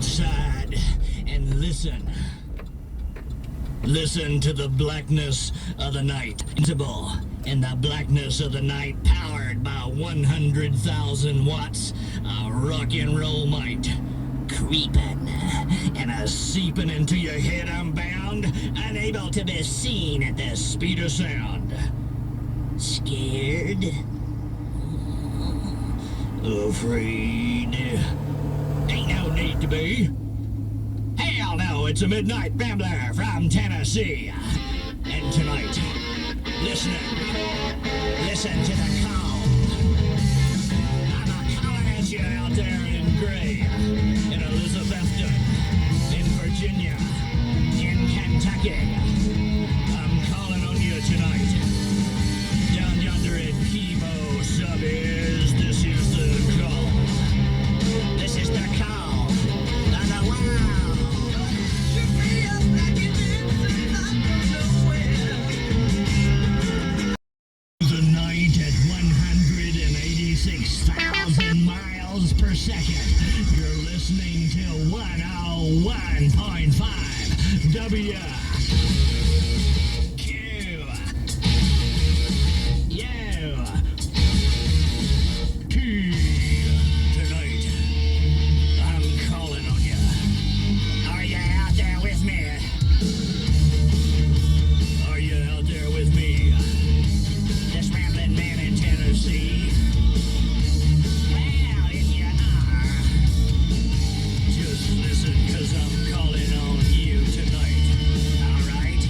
outside and listen. Listen to the blackness of the night. Invincible in the blackness of the night, powered by 100,000 watts of rock and roll might. Creeping and a seeping into your head unbound, unable to be seen at the speed of sound. Scared? Afraid? Ain't no need to be. Hell no, it's a Midnight Rambler from Tennessee. And tonight, listen to the call. I'm a-calling at you out there in Gray, in Elizabethton, in Virginia, in Kentucky. I'm calling on you tonight. Down yonder in Chemo Subbies, this is the call. This is the call of the world. The night at 186,000 miles per second. You're listening to 101.5 W. Q. U. T. Tonight, I'm calling on you. Are you out there with me? Are you out there with me? This rambling man in Tennessee. Well, if you are, just listen, 'cause I'm calling on you tonight. All right?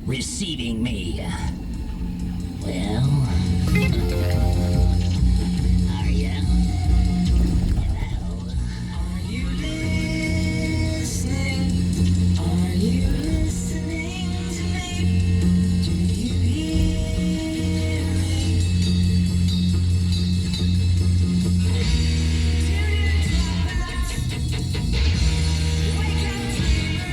Receiving me. Well, are you? Hello? Are you listening? Are you listening to me? Do you hear me? Wake up, dreamers.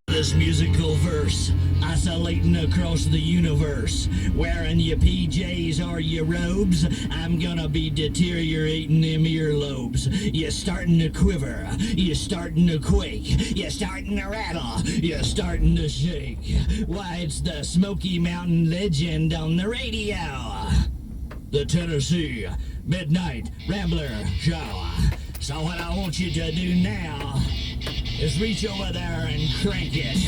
This musical verse, oscillating across the universe, wearing your PJs or your robes, I'm gonna be deteriorating them earlobes. You're starting to quiver, you're starting to quake, you're starting to rattle, you're starting to shake. Why, it's the Smoky Mountain Legend on the radio. The Tennessee Midnight Rambler Show. So what I want you to do now is reach over there and crank it.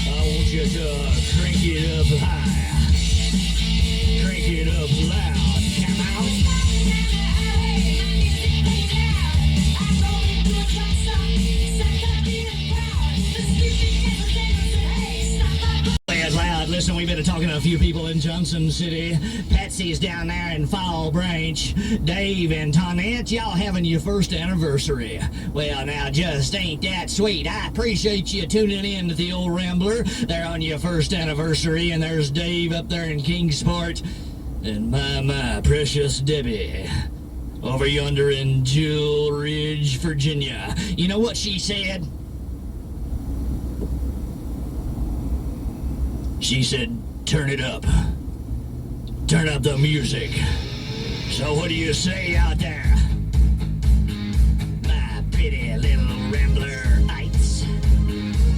I want you to crank it up high. Crank it up loud. Come on. Play it loud. Listen, we've been talking to a few people in Johnson City. Patsy's down there in Fall Branch. Dave and Tonette, y'all having your first anniversary. Well, now, just ain't that sweet. I appreciate you tuning in to the old Rambler. They're on your first anniversary, and there's Dave up there in Kingsport. And my precious Debbie over yonder in Jewel Ridge, Virginia. You know what she said? She said, Turn it up. Turn up the music. So what do you say out there? My pretty little rambler-ites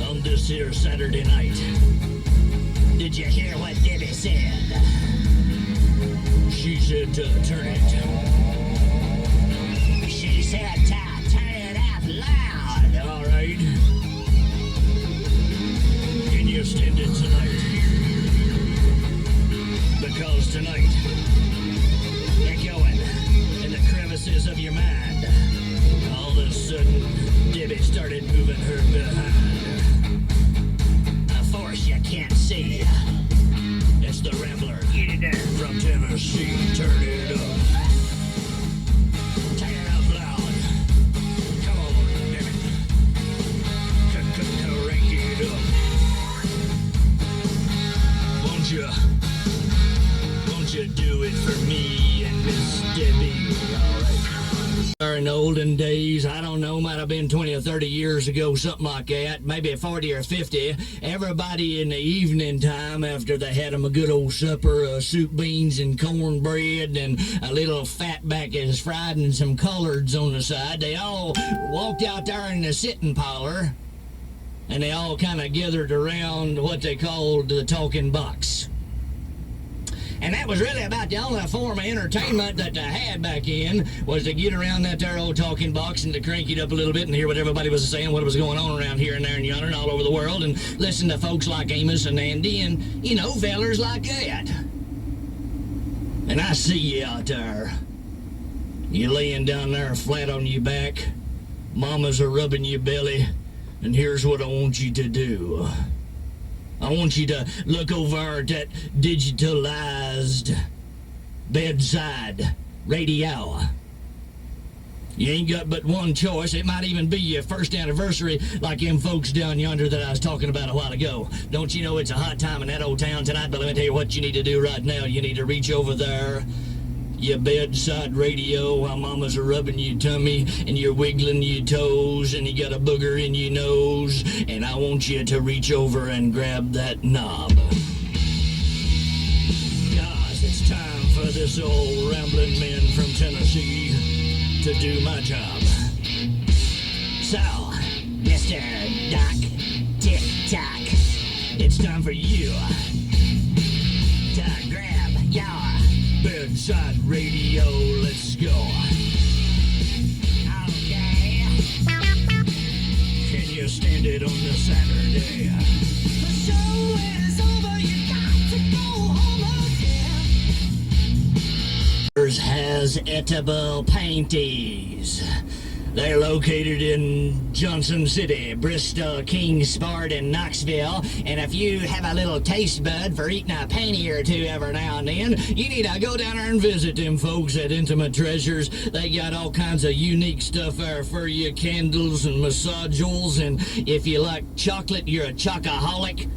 on this here Saturday night. Did you hear what Debbie said? She said turn it. She said turn it up loud. All right. Can you stand it tonight? Because tonight, you're going in the crevices of your mind. All of a sudden, Debbie started moving her behind. A force you can't see. It's the Rambler. Get it down. From Tennessee, turn it up. Turn it up loud. Come on, Debbie. Crank it up. Won't you do it for me and Miss Debbie? All right. In the olden days, I don't know, might have been 20 or 30 years ago, something like that, maybe 40 or 50, everybody in the evening time, after they had them a good old supper of soup, beans, and cornbread, and a little fatback is fried and some collards on the side, they all walked out there in the sitting parlor, and they all kind of gathered around what they called the talking box. And that was really about the only form of entertainment that they had back in, was to get around that there old talking box and to crank it up a little bit and hear what everybody was saying, what was going on around here and there and yonder and all over the world, and listen to folks like Amos and Andy and, you know, fellers like that. And I see you out there. You laying down there flat on your back. Mamas are rubbing your belly. And here's what I want you to do. I want you to look over at that digitalized bedside radio. You ain't got but one choice. It might even be your first anniversary like them folks down yonder that I was talking about a while ago. Don't you know it's a hot time in that old town tonight? But let me tell you what you need to do right now. You need to reach over there, your bedside radio, while mamas are rubbing your tummy and you're wiggling your toes and you got a booger in your nose, and I want you to reach over and grab that knob. Guys, it's time for this old rambling man from Tennessee to do my job. So, Mr. Doc Tick-Tock, it's time for you to grab your bedside radio. Let's go. Okay. Can you stand it on the Saturday? The show is over, you got to go home again. Has edible panties. They're located in Johnson City, Bristol, Kingsport, and Knoxville. And if you have a little taste bud for eating a panty or two every now and then, you need to go down there and visit them folks at Intimate Treasures. They got all kinds of unique stuff there for you, candles and massage oils. And if you like chocolate, you're a chocoholic.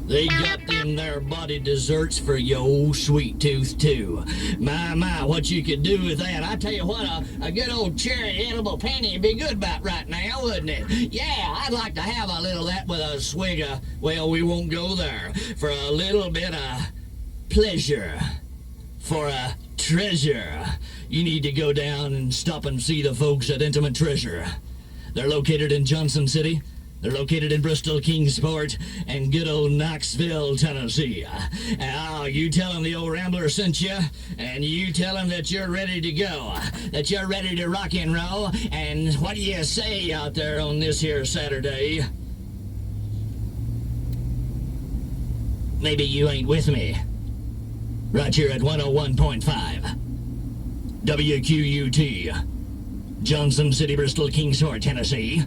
They got them there body desserts for your old sweet tooth, too. My, what you could do with that. I tell you what, a good old cherry edible panty would be good about right now, wouldn't it? Yeah, I'd like to have a little of that with a swig of, well, we won't go there. For a little bit of pleasure. For a treasure. You need to go down and stop and see the folks at Intimate Treasure. They're located in Johnson City. They're located in Bristol, Kingsport, and good old Knoxville, Tennessee. Oh, you tell them the old Rambler sent you, and you tell them that you're ready to go, that you're ready to rock and roll, and what do you say out there on this here Saturday? Maybe you ain't with me. Right here at 101.5. WQUT. Johnson City, Bristol, Kingsport, Tennessee.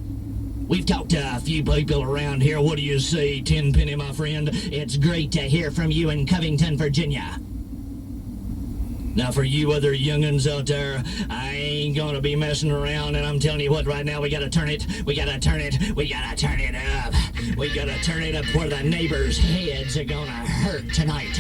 We've talked to a few people around here. What do you say, Tenpenny, my friend? It's great to hear from you in Covington, Virginia. Now, for you other young'uns out there, I ain't gonna be messing around, and I'm telling you what, right now, we gotta turn it, we gotta turn it, we gotta turn it up. We gotta turn it up where the neighbors' heads are gonna hurt tonight.